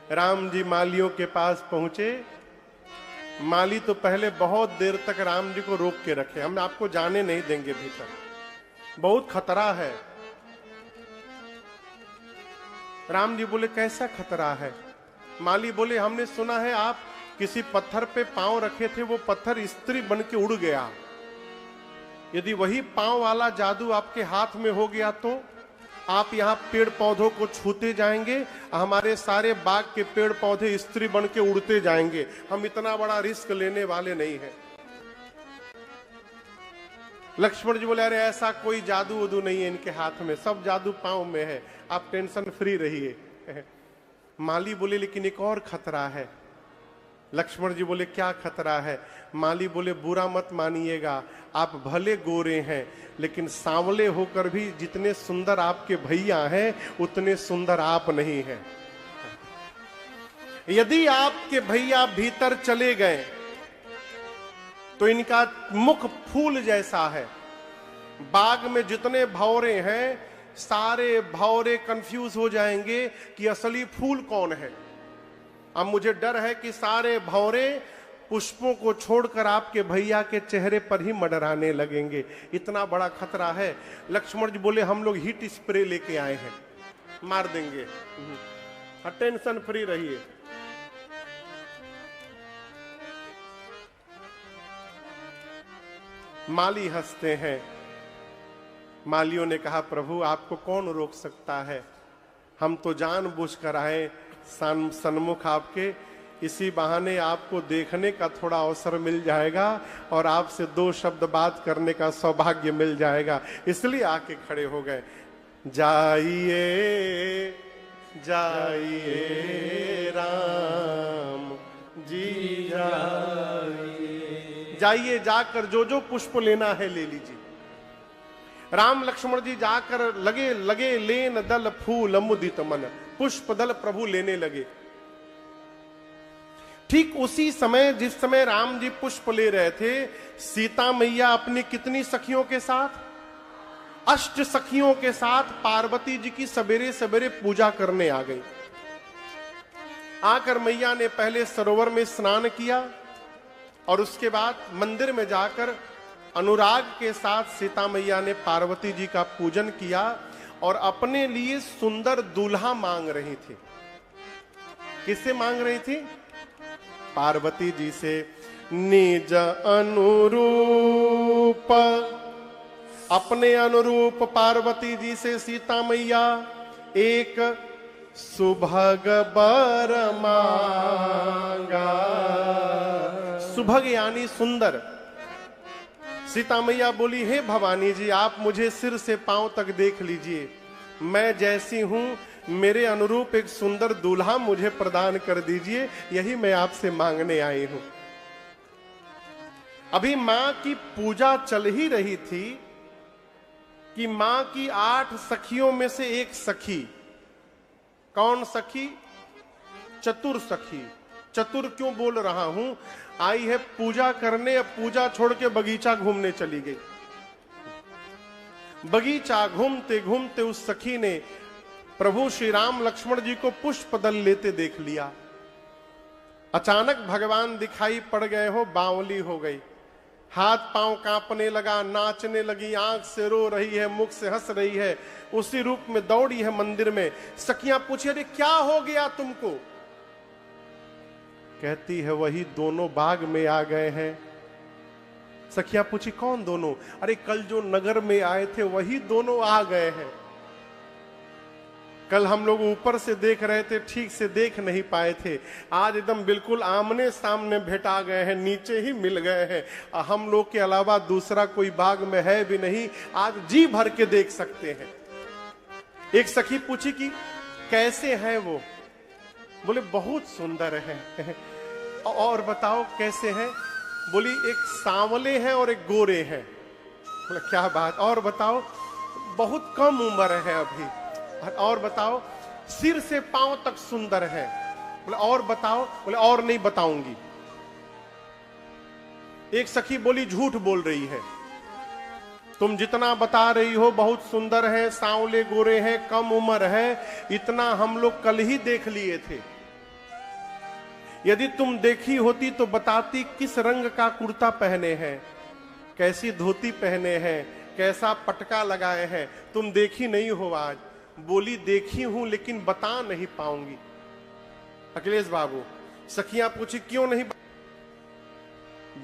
राम जी मालियों के पास पहुंचे। माली तो पहले बहुत देर तक राम जी को रोक के रखे, हम आपको जाने नहीं देंगे भीतर, बहुत खतरा है। राम जी बोले कैसा खतरा है? माली बोले हमने सुना है आप किसी पत्थर पे पांव रखे थे, वो पत्थर स्त्री बन के उड़ गया। यदि वही पांव वाला जादू आपके हाथ में हो गया तो आप यहाँ पेड़ पौधों को छूते जाएंगे, हमारे सारे बाग के पेड़ पौधे स्त्री बन के उड़ते जाएंगे। हम इतना बड़ा रिस्क लेने वाले नहीं हैं। लक्ष्मण जी बोले अरे ऐसा कोई जादू उदू नहीं है इनके हाथ में, सब जादू पांव में है, आप टेंशन फ्री रहिए। माली बोले लेकिन एक और खतरा है। लक्ष्मण जी बोले क्या खतरा है? माली बोले बुरा मत मानिएगा, आप भले गोरे हैं लेकिन सांवले होकर भी जितने सुंदर आपके भैया हैं उतने सुंदर आप नहीं हैं। यदि आपके भैया भीतर चले गए तो इनका मुख फूल जैसा है। बाग में जितने भौरे हैं सारे भौरे कंफ्यूज हो जाएंगे कि असली फूल कौन है। अब मुझे डर है कि सारे भौरे पुष्पों को छोड़कर आपके भैया के चेहरे पर ही मंडराने लगेंगे, इतना बड़ा खतरा है। लक्ष्मण जी बोले हम लोग हीट स्प्रे लेके आए हैं, मार देंगे, टेंशन फ्री रहिए। माली हंसते हैं। मालियों ने कहा प्रभु आपको कौन रोक सकता है, हम तो जानबूझकर आए सन्मुख आपके, इसी बहाने आपको देखने का थोड़ा अवसर मिल जाएगा और आपसे दो शब्द बात करने का सौभाग्य मिल जाएगा, इसलिए आके खड़े हो गए। जाइए जाइए राम जी जाइए, जाइए जाकर जो जो पुष्प लेना है ले लीजिए। राम लक्ष्मण जी जाकर लगे लेन दल फूल मुदित मन, पुष्प दल प्रभु लेने लगे। ठीक उसी समय जिस समय राम जी पुष्प ले रहे थे, सीता मैया अपनी कितनी सखियों के साथ, 8 सखियों के साथ पार्वती जी की सवेरे सवेरे पूजा करने आ गई। आकर मैया ने पहले सरोवर में स्नान किया और उसके बाद मंदिर में जाकर अनुराग के साथ सीता मैया ने पार्वती जी का पूजन किया और अपने लिए सुंदर दूल्हा मांग रही थी। किससे मांग रही थी? पार्वती जी से। निज अनुरूप, अपने अनुरूप पार्वती जी से सीता मैया एक सुभग बर मांगा। सुभग यानी सुंदर। सीता मैया बोली हे भवानी जी आप मुझे सिर से पांव तक देख लीजिए, मैं जैसी हूं मेरे अनुरूप एक सुंदर दूल्हा मुझे प्रदान कर दीजिए, यही मैं आपसे मांगने आई हूं। अभी मां की पूजा चल ही रही थी कि मां की 8 सखियों में से एक सखी, कौन सखी? चतुर सखी। चतुर क्यों बोल रहा हूं? आई है पूजा करने, अब पूजा छोड़ के बगीचा घूमने चली गई। बगीचा घूमते घूमते उस सखी ने प्रभु श्री राम लक्ष्मण जी को पुष्प दल लेते देख लिया। अचानक भगवान दिखाई पड़ गए हो, बावली हो गई, हाथ पांव कांपने लगा, नाचने लगी, आंख से रो रही है, मुख से हंस रही है, उसी रूप में दौड़ी है मंदिर में। सखियां पूछे अरे क्या हो गया तुमको? कहती है वही दोनों बाग में आ गए हैं। सखियां पूछी कौन दोनों? अरे कल जो नगर में आए थे वही दोनों आ गए हैं। कल हम लोग ऊपर से देख रहे थे, ठीक से देख नहीं पाए थे, आज एकदम बिल्कुल आमने सामने भेटा गए हैं, नीचे ही मिल गए हैं। हम लोग के अलावा दूसरा कोई बाग में है भी नहीं, आज जी भर के देख सकते हैं। एक सखी पूछी कि कैसे हैं वो? बोले बहुत सुंदर है। और बताओ कैसे हैं? बोली एक सांवले हैं और एक गोरे हैं। बोले क्या बात, और बताओ? बहुत कम उम्र है अभी। और बताओ? सिर से पांव तक सुंदर है। बोले और बताओ? बोले और नहीं बताऊंगी। एक सखी बोली झूठ बोल रही है, तुम जितना बता रही हो बहुत सुंदर है, सांवले गोरे हैं, कम उम्र है, इतना हम लोग कल ही देख लिए थे। यदि तुम देखी होती तो बताती किस रंग का कुर्ता पहने हैं, कैसी धोती पहने हैं, कैसा पटका लगाए हैं। तुम देखी नहीं हो आज। बोली देखी हूं लेकिन बता नहीं पाऊंगी। अखिलेश बाबू, सखियां पूछी क्यों नहीं?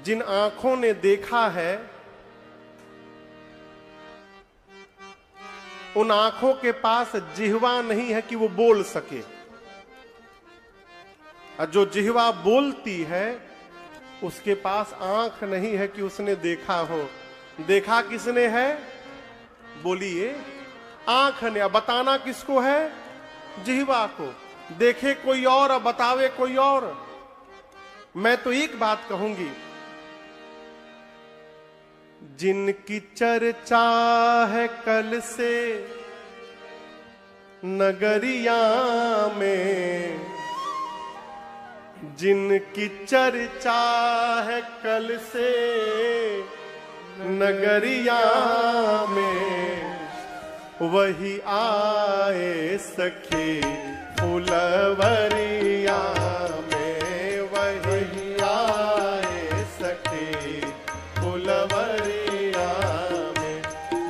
जिन आंखों ने देखा है उन आंखों के पास जिह्वा नहीं है कि वो बोल सके, और जो जिह्वा बोलती है उसके पास आंख नहीं है कि उसने देखा हो। देखा किसने है? बोलिए, आंख ने। अब बताना किसको है? जिह्वा को। देखे कोई और बतावे कोई और। मैं तो एक बात कहूंगी, जिनकी चर्चा है कल से नगरिया में, जिनकी चर्चा है कल से नगरिया में, वही आए सखी फुलवरिया में, वही आए सखी फुलवरिया में।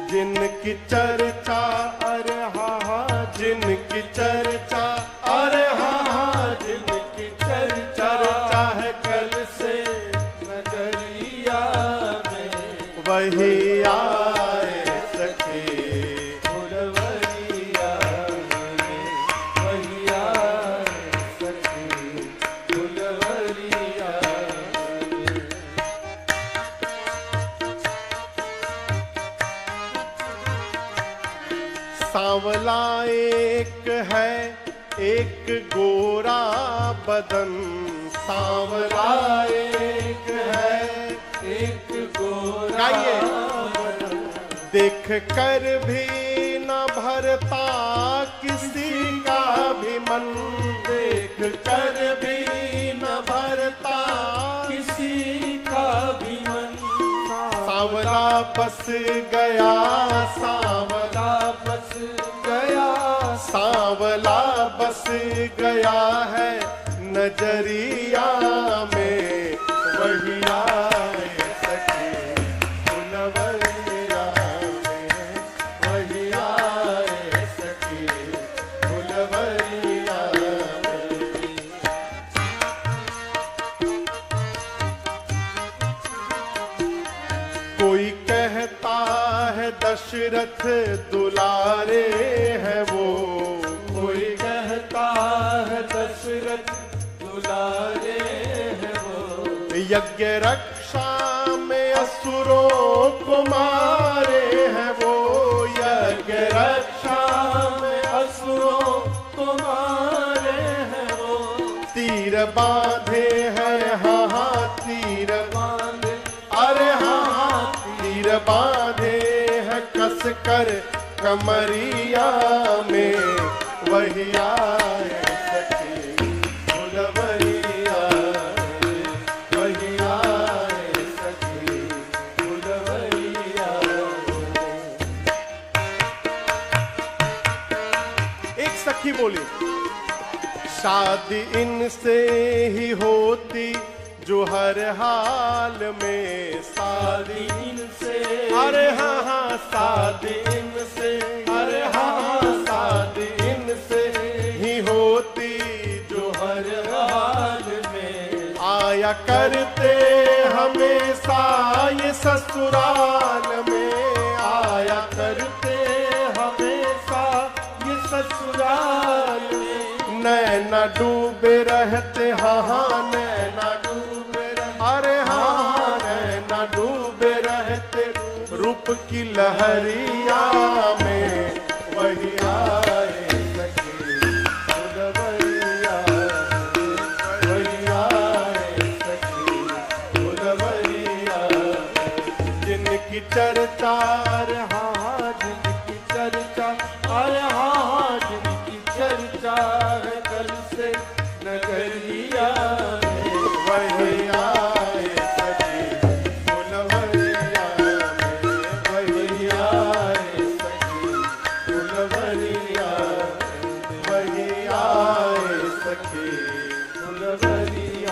जिनकी चर्चा अरे हा, जिनकी चर्चा अरे हा, जिनकी चर्चा है कल से नगरिया में, वही आए सखी फुलवरिया में, वही आए सखी फुलवरिया में। सांवला एक है एक गोरा बदन, सांवला एक है एक गोरा बदन, देख कर भी न भरता किसी का भी मन, देख कर भी न भरता किसी का भी मन। सांवला बस गया, सांवला बस गया, सांवला बस गया है नजरिया में, वही आए सखी फुलवरिया में, वही आए सखी फुलवरिया में। कोई कहता है दशरथ दुलारे है वो, कोई कहता है दशरथ दुलारे है वो, यज्ञ रक्षा में असुरों को मारे है वो, यज्ञ रक्षा में असुरों को मारे है वो। तीर बांधे हैं हाँ हाँ तीर बांधे, अरे हाँ हाँ तीर बांधे हैं कस कर कमरिया में, वही आए सखी फुलवरिया में, वही आए सखी फुलवरिया में। एक सखी बोली, शादी इनसे ही होती जो हर हाल में, शादी इनसे, अरे हाँ हाँ शादी इनसे, अरे हाँ हाँ शादी इनसे ही होती जो हर हाल में। आया करते हमेशा ये ससुराल में, आया करते हमेशा ये ससुराल में। नैना डूबे रहते हाँ हाँ नैना डूबे रहते, अरे हाँ हाँ नैना डूबे रहते रूप की लहरिया में, वही आए सखी फुलवरिया में, वही आए सखी फुलवरिया में। जिनकी चर्चा अरे हाँ हाँ जिनकी चर्चा, अरे हाँ हाँ जिनकी चर्चा है कल से नगरिया में, वही आए सखी फुलवरिया में, वही आए सखी फुलवरिया में, वही आए सखी फुलवरिया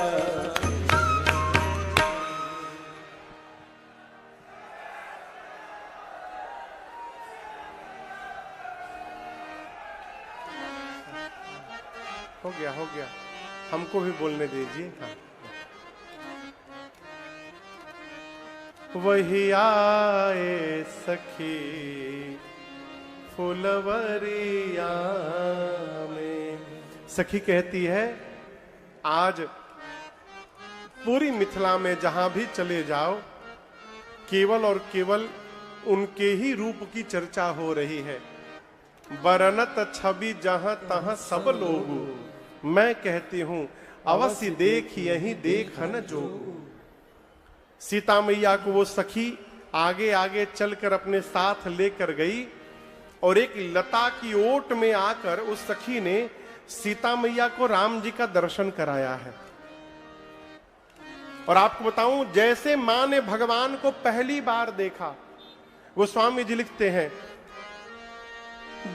हो गया, हमको भी बोलने दीजिए। हाँ। वही आए सखी फुलवरिया में। सखी कहती है आज पूरी मिथिला में जहां भी चले जाओ केवल और केवल उनके ही रूप की चर्चा हो रही है। बरनत छवि जहां तहां सब लोग, मैं कहती हूं अवश्य देख यही देखन जोगू। सीता मैया को वो सखी आगे आगे चलकर अपने साथ लेकर गई और एक लता की ओट में आकर उस सखी ने सीता मैया को राम जी का दर्शन कराया है। और आपको बताऊं जैसे मां ने भगवान को पहली बार देखा, गोस्वामी जी लिखते हैं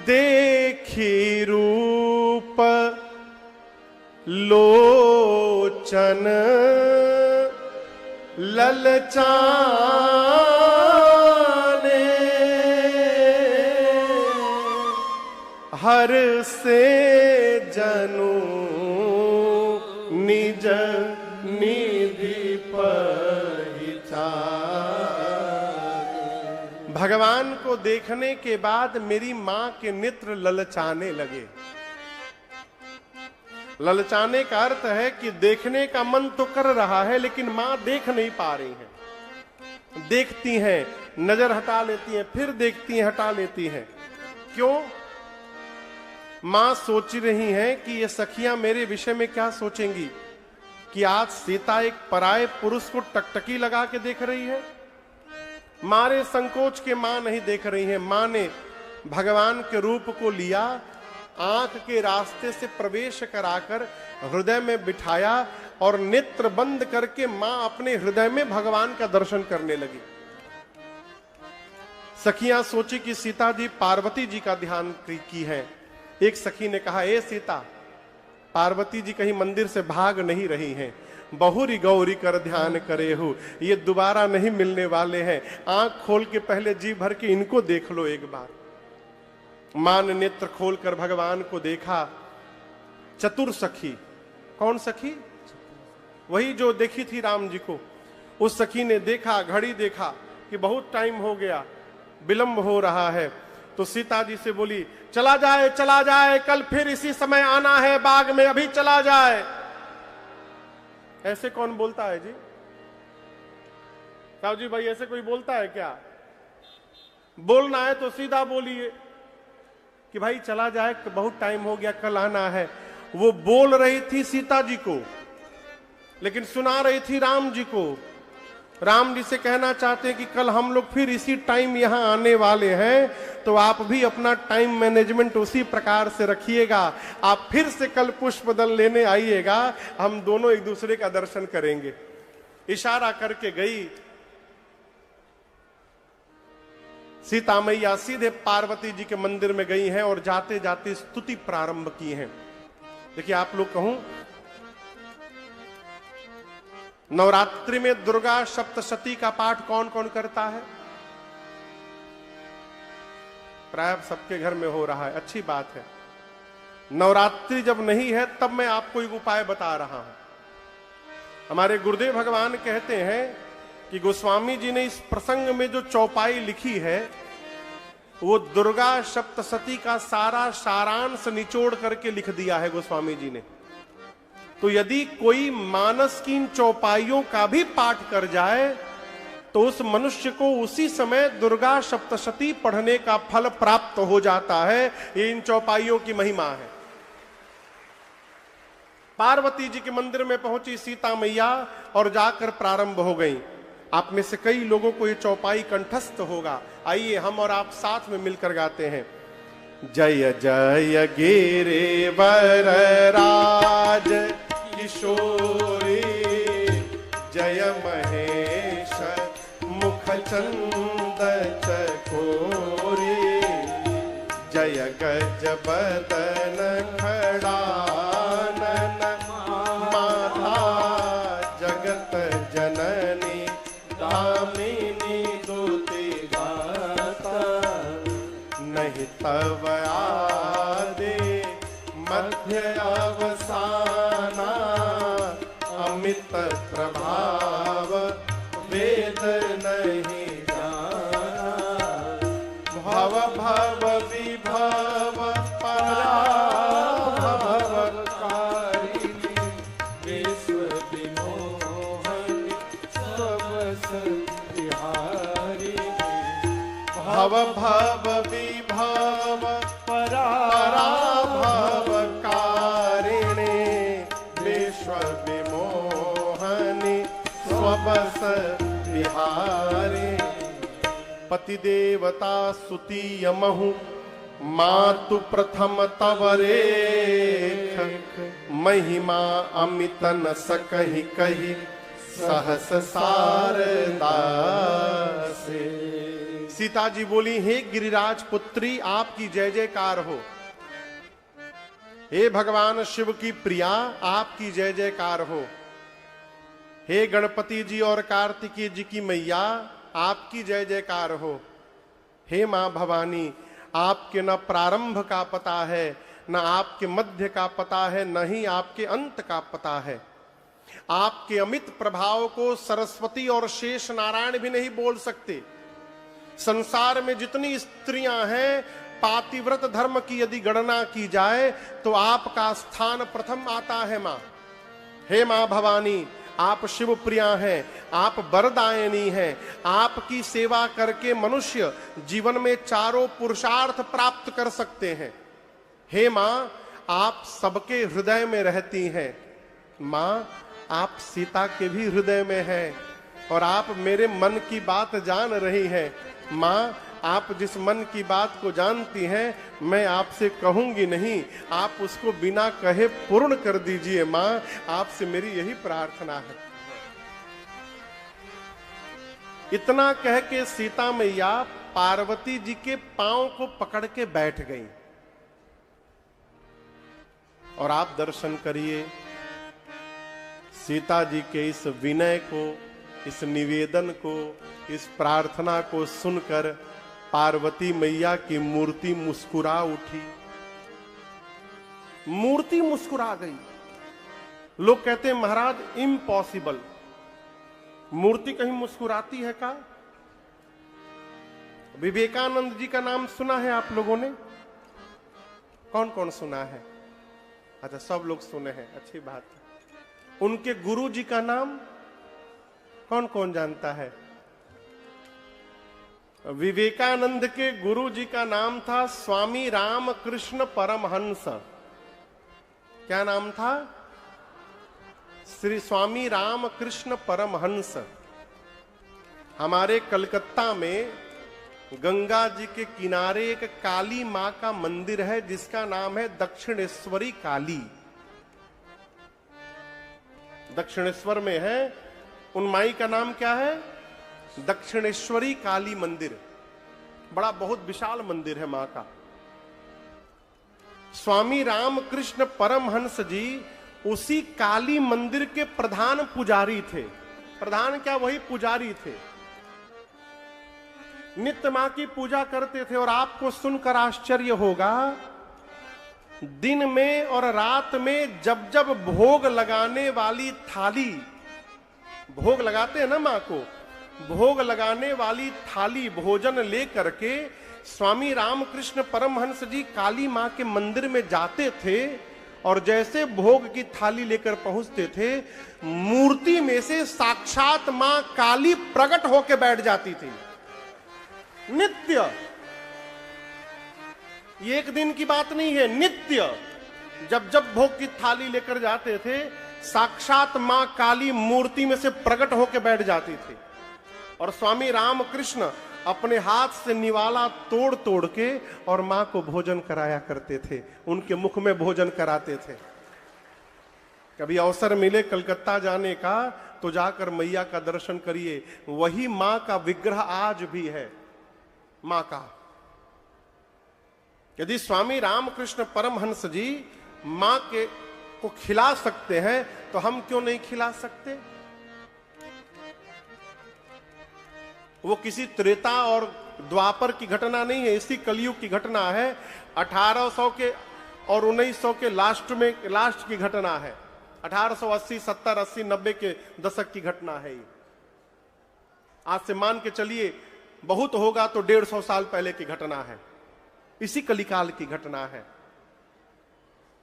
देखी रूप लोचन ललचाने, हर से जनु निज निधि पहचान। भगवान को देखने के बाद मेरी मां के नेत्र ललचाने लगे। ललचाने का अर्थ है कि देखने का मन तो कर रहा है लेकिन मां देख नहीं पा रही है। देखती हैं, नजर हटा लेती हैं, फिर देखती हैं, हटा लेती हैं। क्यों? मां सोच रही हैं कि ये सखियां मेरे विषय में क्या सोचेंगी कि आज सीता एक पराये पुरुष को टकटकी लगा के देख रही है। मारे संकोच के मां नहीं देख रही है। मां ने भगवान के रूप को लिया, आंख के रास्ते से प्रवेश कराकर हृदय में बिठाया और नेत्र बंद करके मां अपने हृदय में भगवान का दर्शन करने लगी। सखियां सोची कि सीता जी पार्वती जी का ध्यान की है। एक सखी ने कहा ए सीता, पार्वती जी कहीं मंदिर से भाग नहीं रही हैं, बहुरी गौरी कर ध्यान करे हो, ये दोबारा नहीं मिलने वाले हैं। आंख खोल के पहले जी भर के इनको देख लो एक बार। मां ने नेत्र खोलकर भगवान को देखा। चतुर सखी, कौन सखी? वही जो देखी थी राम जी को। उस सखी ने देखा, घड़ी देखा कि बहुत टाइम हो गया, विलंब हो रहा है, तो सीता जी से बोली चला जाए, कल फिर इसी समय आना है बाग में, अभी चला जाए। ऐसे कौन बोलता है जी? साहब जी भाई, ऐसे कोई बोलता है क्या? बोलना है तो सीधा बोलिए कि भाई चला जाए, बहुत टाइम हो गया, कल आना है। वो बोल रही थी सीता जी को, लेकिन सुना रही थी राम जी को। राम जी से कहना चाहते हैं कि कल हम लोग फिर इसी टाइम यहां आने वाले हैं, तो आप भी अपना टाइम मैनेजमेंट उसी प्रकार से रखिएगा। आप फिर से कल पुष्प दल लेने आइएगा, हम दोनों एक दूसरे का दर्शन करेंगे। इशारा करके गई सीता मैया, सीधे पार्वती जी के मंदिर में गई हैं और जाते जाते स्तुति प्रारंभ की है। देखिए आप लोग कहूं, नवरात्रि में दुर्गा सप्तशती का पाठ कौन कौन करता है? प्राय सबके घर में हो रहा है, अच्छी बात है। नवरात्रि जब नहीं है तब मैं आपको एक उपाय बता रहा हूं। हमारे गुरुदेव भगवान कहते हैं कि गोस्वामी जी ने इस प्रसंग में जो चौपाई लिखी है वो दुर्गा सप्तशती का सारा सारांश निचोड़ करके लिख दिया है गोस्वामी जी ने। तो यदि कोई मानस की इन चौपाइयों का भी पाठ कर जाए तो उस मनुष्य को उसी समय दुर्गा सप्तशती पढ़ने का फल प्राप्त हो जाता है। ये इन चौपाइयों की महिमा है। पार्वती जी के मंदिर में पहुंची सीता मैया और जाकर प्रारंभ हो गई। आप में से कई लोगों को ये चौपाई कंठस्थ होगा। आइए हम और आप साथ में मिलकर गाते हैं। जय जय गिरिवर राज किशोरी, जय महेश मुख चंद चकोरी, जय गज बदन खड़ानन माथा तव आदे मध्य अवसाना अमित प्रभाव वेद नहीं जाना। भव भव विभव पराभवकारिणी विश्व विमोहनी सबस बिहारिणी। भव भव विभव पराभवकारिणी विश्व विमोहनी स्वबस बिहारी। पति देवता सुती यमहु मातु प्रथम तव रेख। महिमा अमित न सकहि कहि सहस शारदा से। सीता जी बोली, हे गिरिराज पुत्री आपकी जय जयकार हो। हे भगवान शिव की प्रिया आपकी जय जयकार हो। हे गणपति जी और कार्तिकेय जी की मैया आपकी जय जयकार हो। हे मां भवानी आपके न प्रारंभ का पता है, न आपके मध्य का पता है, न ही आपके अंत का पता है। आपके अमित प्रभाव को सरस्वती और शेष नारायण भी नहीं बोल सकते। संसार में जितनी स्त्रियां हैं, पातिव्रत धर्म की यदि गणना की जाए तो आपका स्थान प्रथम आता है मां। हे मां भवानी आप शिव प्रिया हैं, आप वरदायिनी हैं। आपकी सेवा करके मनुष्य जीवन में चारों पुरुषार्थ प्राप्त कर सकते हैं। हे मां आप सबके हृदय में रहती हैं। मां आप सीता के भी हृदय में हैं और आप मेरे मन की बात जान रही हैं। मां आप जिस मन की बात को जानती हैं मैं आपसे कहूंगी नहीं, आप उसको बिना कहे पूर्ण कर दीजिए। मां आपसे मेरी यही प्रार्थना है। इतना कह के सीता मैया पार्वती जी के पांव को पकड़ के बैठ गई। और आप दर्शन करिए सीता जी के इस विनय को, इस निवेदन को, इस प्रार्थना को सुनकर पार्वती मैया की मूर्ति मुस्कुरा उठी। मूर्ति मुस्कुरा गई। लोग कहते हैं महाराज इम्पॉसिबल, मूर्ति कहीं मुस्कुराती है का? विवेकानंद जी का नाम सुना है आप लोगों ने? कौन कौन सुना है? अच्छा सब लोग सुने हैं, अच्छी बात है। उनके गुरु जी का नाम कौन कौन जानता है? विवेकानंद के गुरु जी का नाम था स्वामी रामकृष्ण परमहंस। क्या नाम था? श्री स्वामी रामकृष्ण परमहंस। हमारे कलकत्ता में गंगा जी के किनारे एक काली मां का मंदिर है जिसका नाम है दक्षिणेश्वरी काली। दक्षिणेश्वर में है। उन माई का नाम क्या है? दक्षिणेश्वरी काली मंदिर। बड़ा बहुत विशाल मंदिर है मां का। स्वामी रामकृष्ण परमहंस जी उसी काली मंदिर के प्रधान पुजारी थे। प्रधान क्या, वही पुजारी थे। नित्य मां की पूजा करते थे। और आपको सुनकर आश्चर्य होगा, दिन में और रात में जब जब भोग लगाने वाली थाली, भोग लगाते हैं ना मां को, भोग लगाने वाली थाली भोजन लेकर के स्वामी रामकृष्ण परमहंस जी काली मां के मंदिर में जाते थे। और जैसे भोग की थाली लेकर पहुंचते थे, मूर्ति में से साक्षात मां काली प्रकट होकर बैठ जाती थी। नित्य, ये एक दिन की बात नहीं है, नित्य जब जब भोग की थाली लेकर जाते थे, साक्षात मां काली मूर्ति में से प्रकट होकर बैठ जाती थी। और स्वामी रामकृष्ण अपने हाथ से निवाला तोड़ तोड़ के और मां को भोजन कराया करते थे। उनके मुख में भोजन कराते थे। कभी अवसर मिले कलकत्ता जाने का तो जाकर मैया का दर्शन करिए। वही मां का विग्रह आज भी है, मां का। यदि स्वामी रामकृष्ण परमहंस जी मां के को खिला सकते हैं तो हम क्यों नहीं खिला सकते? वो किसी त्रेता और द्वापर की घटना नहीं है, इसी कलयुग की घटना है। 1800 के और 1900 के लास्ट की घटना है। 1880, 70, 80, 90 के दशक की घटना है ये। आज से मान के चलिए बहुत होगा तो 150 साल पहले की घटना है, इसी कलिकाल की घटना है।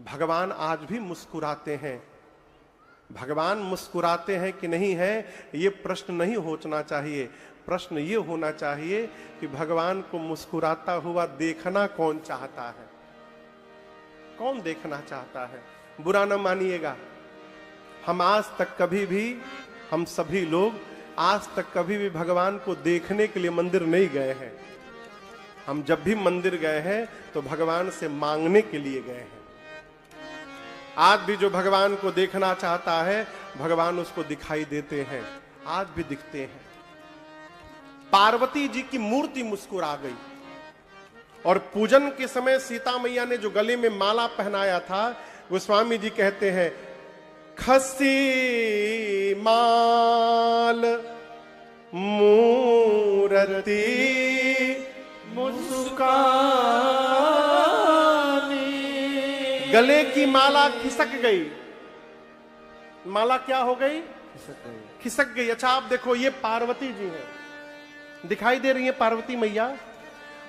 भगवान आज भी मुस्कुराते हैं। भगवान मुस्कुराते हैं कि नहीं है, ये प्रश्न नहीं होना चाहिए। प्रश्न ये होना चाहिए कि भगवान को मुस्कुराता हुआ देखना कौन चाहता है? कौन देखना चाहता है? बुरा न मानिएगा, हम आज तक कभी भी, हम सभी लोग आज तक कभी भी भगवान को देखने के लिए मंदिर नहीं गए हैं। हम जब भी मंदिर गए हैं तो भगवान से मांगने के लिए गए हैं। आज भी जो भगवान को देखना चाहता है, भगवान उसको दिखाई देते हैं, आज भी दिखते हैं। पार्वती जी की मूर्ति मुस्कुरा गई और पूजन के समय सीता मैया ने जो गले में माला पहनाया था, गोस्वामी जी कहते हैं, खसी माल मूर्ति मुस्कानी। गले की माला खिसक गई। माला क्या हो गई? खिसक गई। अच्छा आप देखो, ये पार्वती जी हैं, दिखाई दे रही है पार्वती मैया।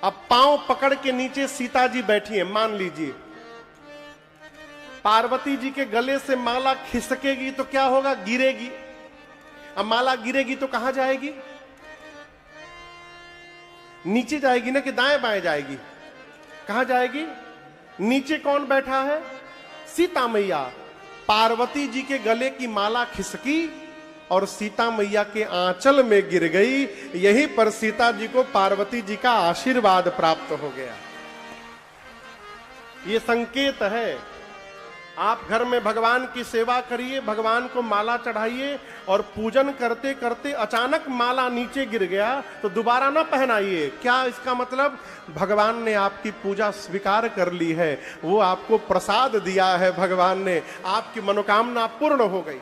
अब पांव पकड़ के नीचे सीता जी बैठी है, मान लीजिए पार्वती जी के गले से माला खिसकेगी तो क्या होगा? गिरेगी। अब माला गिरेगी तो कहां जाएगी? नीचे जाएगी ना, कि दाएं बाएं जाएगी? कहां जाएगी? नीचे कौन बैठा है? सीता मैया। पार्वती जी के गले की माला खिसकी और सीता मैया के आंचल में गिर गई। यहीं पर सीता जी को पार्वती जी का आशीर्वाद प्राप्त हो गया। ये संकेत है। आप घर में भगवान की सेवा करिए, भगवान को माला चढ़ाइए और पूजन करते करते अचानक माला नीचे गिर गया तो दोबारा ना पहनाइए। क्या इसका मतलब? भगवान ने आपकी पूजा स्वीकार कर ली है, वो आपको प्रसाद दिया है, भगवान ने आपकी मनोकामना पूर्ण हो गई।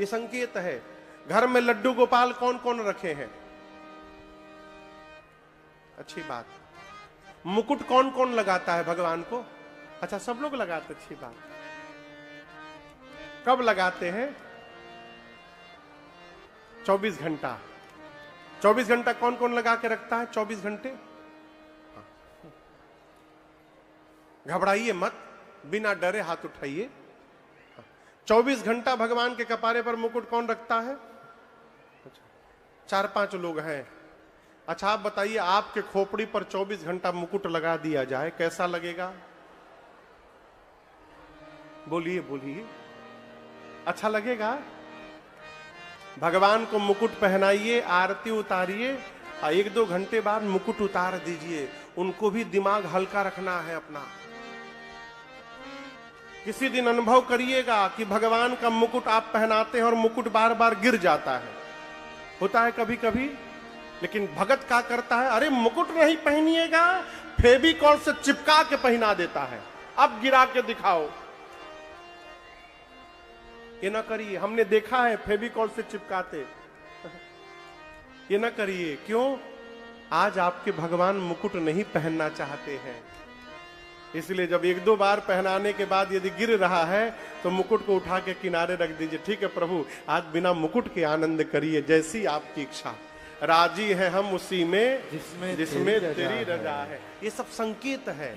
ये संकेत है। घर में लड्डू गोपाल कौन कौन रखे हैं? अच्छी बात। मुकुट कौन कौन लगाता है भगवान को? अच्छा, सब लोग लगाते। अच्छी बात। कब लगाते हैं? 24 घंटा। 24 घंटा कौन कौन लगा के रखता है? 24 घंटे। घबराइए मत, बिना डरे हाथ उठाइए। 24 घंटा भगवान के कपारे पर मुकुट कौन रखता है? 4-5 लोग हैं। अच्छा आप बताइए, आपके खोपड़ी पर 24 घंटा मुकुट लगा दिया जाए, कैसा लगेगा? बोलिए बोलिए, अच्छा लगेगा? भगवान को मुकुट पहनाइए, आरती उतारिए, 1-2 घंटे बाद मुकुट उतार दीजिए। उनको भी दिमाग हल्का रखना है अपना। किसी दिन अनुभव करिएगा कि भगवान का मुकुट आप पहनाते हैं और मुकुट बार बार गिर जाता है। होता है कभी कभी। लेकिन भगत क्या करता है? अरे मुकुट नहीं पहनिएगा, फेविकॉल से चिपका के पहना देता है। अब गिरा के दिखाओ। ये ना करिए, हमने देखा है फेविकॉल से चिपकाते। ये ना करिए। क्यों? आज आपके भगवान मुकुट नहीं पहनना चाहते हैं। इसलिए जब 1-2 बार पहनाने के बाद यदि गिर रहा है तो मुकुट को उठा के किनारे रख दीजिए। ठीक है प्रभु, आज बिना मुकुट के आनंद करिए, जैसी आपकी इच्छा। राजी है हम उसी में जिसमें तेरी रजा है। ये सब संकेत है।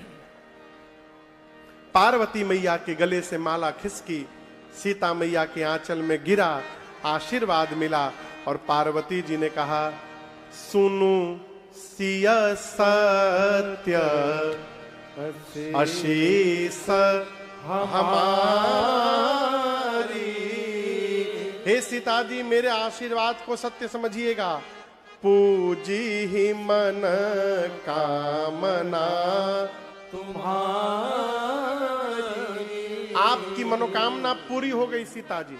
पार्वती मैया के गले से माला खिसकी, सीता मैया के आंचल में गिरा, आशीर्वाद मिला और पार्वती जी ने कहा, सुनु सिय सत्य आशीष हमारी। हे सीता जी, मेरे आशीर्वाद को सत्य समझिएगा। पूजी ही मन कामना तुम्हारी। आपकी मनोकामना पूरी हो गई सीता जी।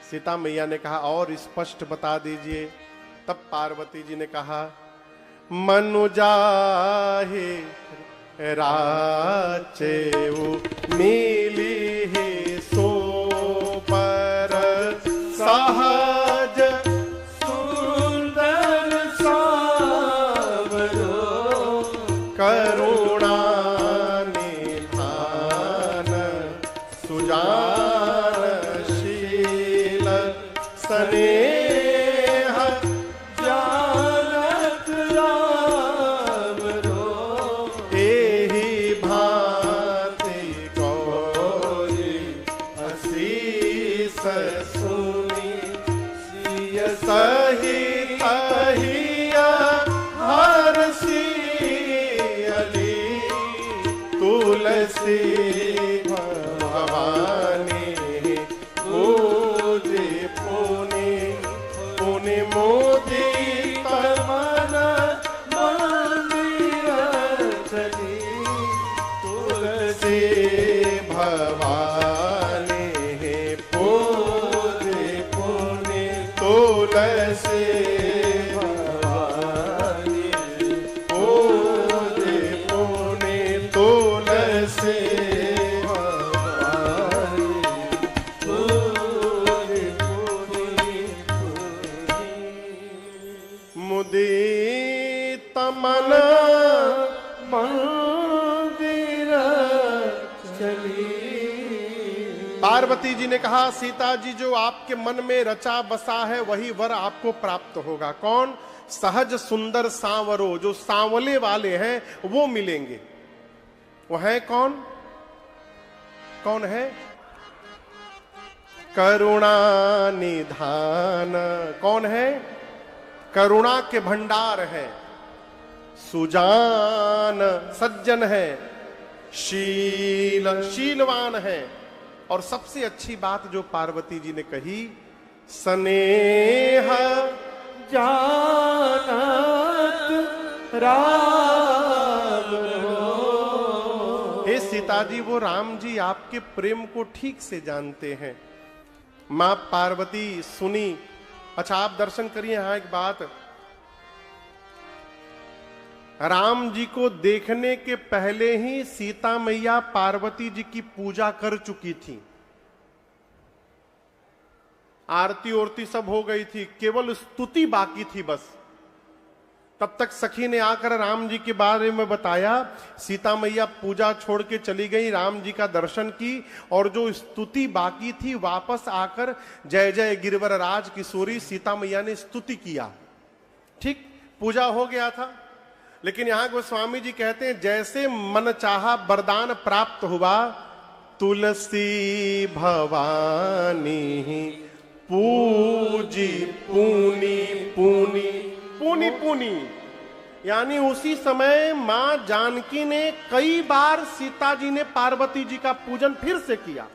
सीता मैया ने कहा, और स्पष्ट बता दीजिए। तब पार्वती जी ने कहा, मनुजाहे राचेऊ मिली ही सो पर सहज सुंदर सा सुजानशील स्नेह जानत राम रो एहि भांति गौरी असीस सुनी सिय सही अहिया हरसी अली तुलसी भवानी पूजे पुनि पुनि मोदी मन मंदिर चली तुलसी भवानी पूजे पुनि तुलसी भवानी पूजे पुनि तुलसी भवानी पूरे पूरे मुदित मन मंदिर चली। पार्वती जी ने कहा, सीता जी जो आपके मन में रचा बसा है वही वर आपको प्राप्त होगा। कौन? सहज सुंदर सांवरो, जो सांवले वाले हैं वो मिलेंगे। वो है कौन? कौन है? करुणा निधान। कौन है? करुणा के भंडार है। सुजान सज्जन है। शील शीलवान है। और सबसे अच्छी बात जो पार्वती जी ने कही, स्नेह जानत राम रो। हे सीता जी, वो राम जी आपके प्रेम को ठीक से जानते हैं। मां पार्वती सुनी। अच्छा, आप दर्शन करिए। यहां एक बात, राम जी को देखने के पहले ही सीता मैया पार्वती जी की पूजा कर चुकी थी। आरती ओरती सब हो गई थी, केवल स्तुति बाकी थी बस। तब तक सखी ने आकर राम जी के बारे में बताया। सीता मैया पूजा छोड़ के चली गई, राम जी का दर्शन की, और जो स्तुति बाकी थी वापस आकर जय जय गिरवर राज किशोरी सीता मैया ने स्तुति किया। ठीक, पूजा हो गया था। लेकिन यहां गोस्वामी जी कहते हैं, जैसे मन चाहा वरदान प्राप्त हुआ, तुलसी भवानी पूजी पूनी पूनी पूनी पूनी। यानी उसी समय मां जानकी ने कई बार सीता जी ने पार्वती जी का पूजन फिर से किया।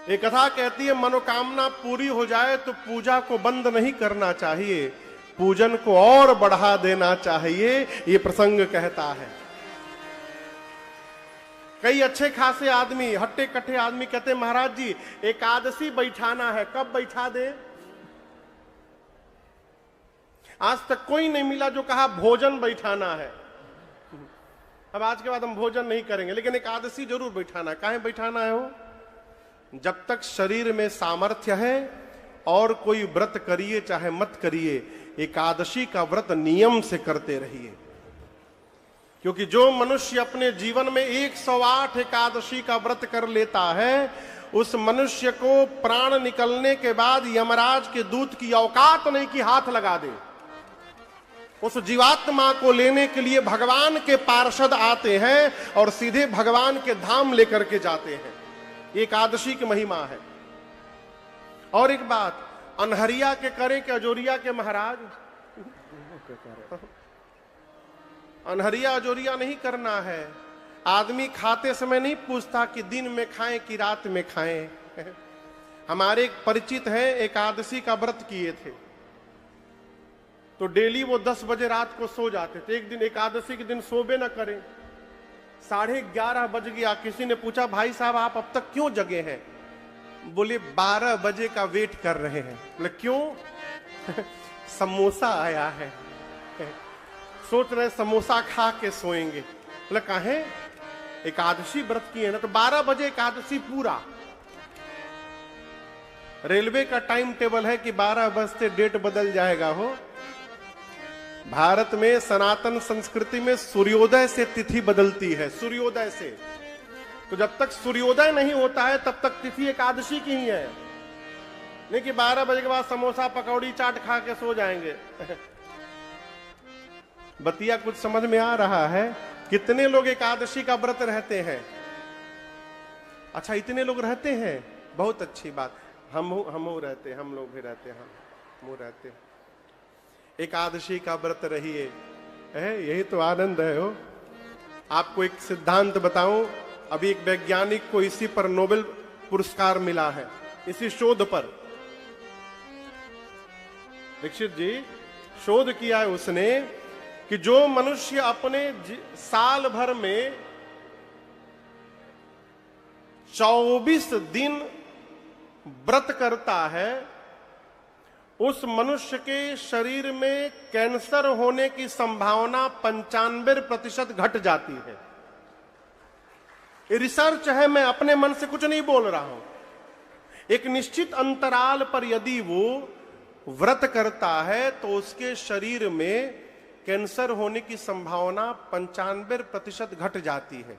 एक कथा कहती है, मनोकामना पूरी हो जाए तो पूजा को बंद नहीं करना चाहिए, पूजन को और बढ़ा देना चाहिए, ये प्रसंग कहता है। कई अच्छे खासे आदमी, हट्टे कट्टे आदमी कहते, महाराज जी एकादशी बैठाना है, कब बैठा दे? आज तक कोई नहीं मिला जो कहा भोजन बैठाना है। अब आज के बाद हम भोजन नहीं करेंगे, लेकिन एकादशी जरूर बैठाना। काहे बैठाना है वो? जब तक शरीर में सामर्थ्य है, और कोई व्रत करिए चाहे मत करिए, एकादशी का व्रत नियम से करते रहिए। क्योंकि जो मनुष्य अपने जीवन में 108 एकादशी का व्रत कर लेता है, उस मनुष्य को प्राण निकलने के बाद यमराज के दूत की औकात नहीं कि हाथ लगा दे। उस जीवात्मा को लेने के लिए भगवान के पार्षद आते हैं और सीधे भगवान के धाम लेकर के जाते हैं। एकादशी की महिमा है। और एक बात, अनहरिया के करे के अजोरिया के महाराज, अनहरिया अजोरिया नहीं करना है। आदमी खाते समय नहीं पूछता कि दिन में खाएं कि रात में खाएं। हमारे एक परिचित हैं, एकादशी का व्रत किए थे, तो डेली वो 10 बजे रात को सो जाते थे। एक दिन एकादशी के दिन सोबे न करें, 11:30 बज गया। किसी ने पूछा, भाई साहब आप अब तक क्यों जगे हैं? बोले 12 बजे का वेट कर रहे हैं। बोले क्यों? समोसा आया है, सोच रहे समोसा खा के सोएंगे। बोले काहे? एकादशी व्रत की है ना, तो 12 बजे एकादशी पूरा। रेलवे का टाइम टेबल है कि 12 बजते डेट बदल जाएगा हो। भारत में सनातन संस्कृति में सूर्योदय से तिथि बदलती है, सूर्योदय से। तो जब तक सूर्योदय नहीं होता है तब तक तिथि एकादशी की ही है, नहीं कि 12 बजे के बाद समोसा पकौड़ी चाट खा के सो जाएंगे। बतिया कुछ समझ में आ रहा है? कितने लोग एकादशी का व्रत रहते हैं? अच्छा, इतने लोग रहते हैं, बहुत अच्छी बात। हम रहते हैं, हम लोग भी रहते हैं, हम रहते हैं। एकादशी का व्रत रहिए, यही तो आनंद है। हो आपको एक सिद्धांत बताऊं, अभी एक वैज्ञानिक को इसी पर नोबेल पुरस्कार मिला है, इसी शोध पर। दीक्षित जी शोध किया है उसने कि जो मनुष्य अपने साल भर में 24 दिन व्रत करता है, उस मनुष्य के शरीर में कैंसर होने की संभावना 95% घट जाती है। ये रिसर्च है, मैं अपने मन से कुछ नहीं बोल रहा हूं। एक निश्चित अंतराल पर यदि वो व्रत करता है तो उसके शरीर में कैंसर होने की संभावना 95% घट जाती है।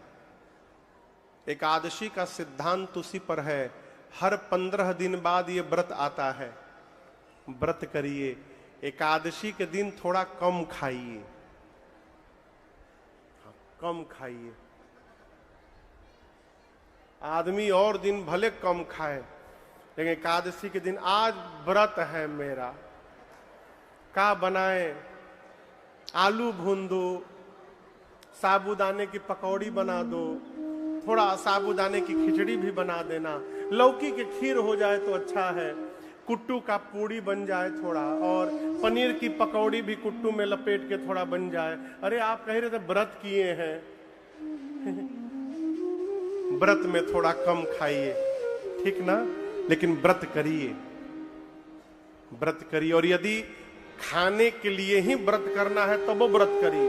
एकादशी का सिद्धांत उसी पर है। हर 15 दिन बाद ये व्रत आता है, व्रत करिए। एकादशी के दिन थोड़ा कम खाइए, कम खाइए। आदमी और दिन भले कम खाए, लेकिन एकादशी के दिन आज व्रत है मेरा, का बनाए? आलू भून दो, साबूदाने की पकौड़ी बना दो, थोड़ा साबूदाने की खिचड़ी भी बना देना, लौकी की खीर हो जाए तो अच्छा है, कुट्टू का पूड़ी बन जाए थोड़ा, और पनीर की पकौड़ी भी कुट्टू में लपेट के थोड़ा बन जाए। अरे आप कह रहे थे व्रत किए हैं। व्रत में थोड़ा कम खाइए, ठीक ना, लेकिन व्रत करिए, व्रत करिए। और यदि खाने के लिए ही व्रत करना है तब वो व्रत करिए।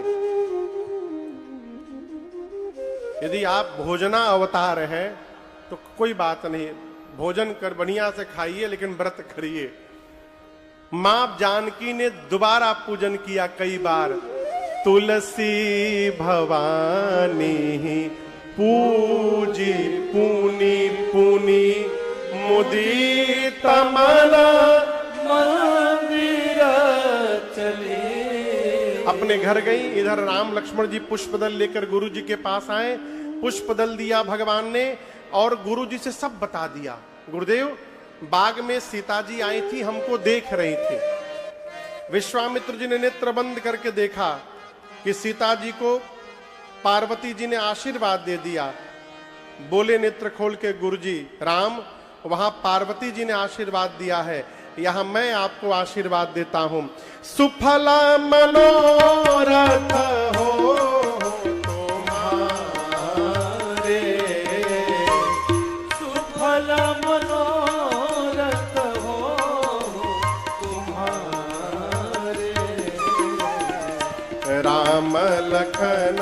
यदि आप भोजना अवतार हैं तो कोई बात नहीं, भोजन कर बढ़िया से खाइए, लेकिन व्रत करिए। मां जानकी ने दोबारा पूजन किया कई बार। तुलसी भवानी पूजी पूनी पूनी मुदित मन मंदिर चले। अपने घर गई, इधर राम लक्ष्मण जी पुष्पदल लेकर गुरु जी के पास आए, पुष्पदल दिया भगवान ने और गुरु जी से सब बता दिया। गुरुदेव, बाग में सीता जी आई थी, हमको देख रही थी। विश्वामित्र जी ने नेत्र बंद करके देखा कि सीता जी को पार्वती जी ने आशीर्वाद दे दिया। बोले नेत्र खोल के गुरु जी, राम, वहां पार्वती जी ने आशीर्वाद दिया है, यहां मैं आपको आशीर्वाद देता हूं। सुफला मनोरथ हो तुम्हारे, सुफल मनोरथ हो तुम्हारे। राम लखन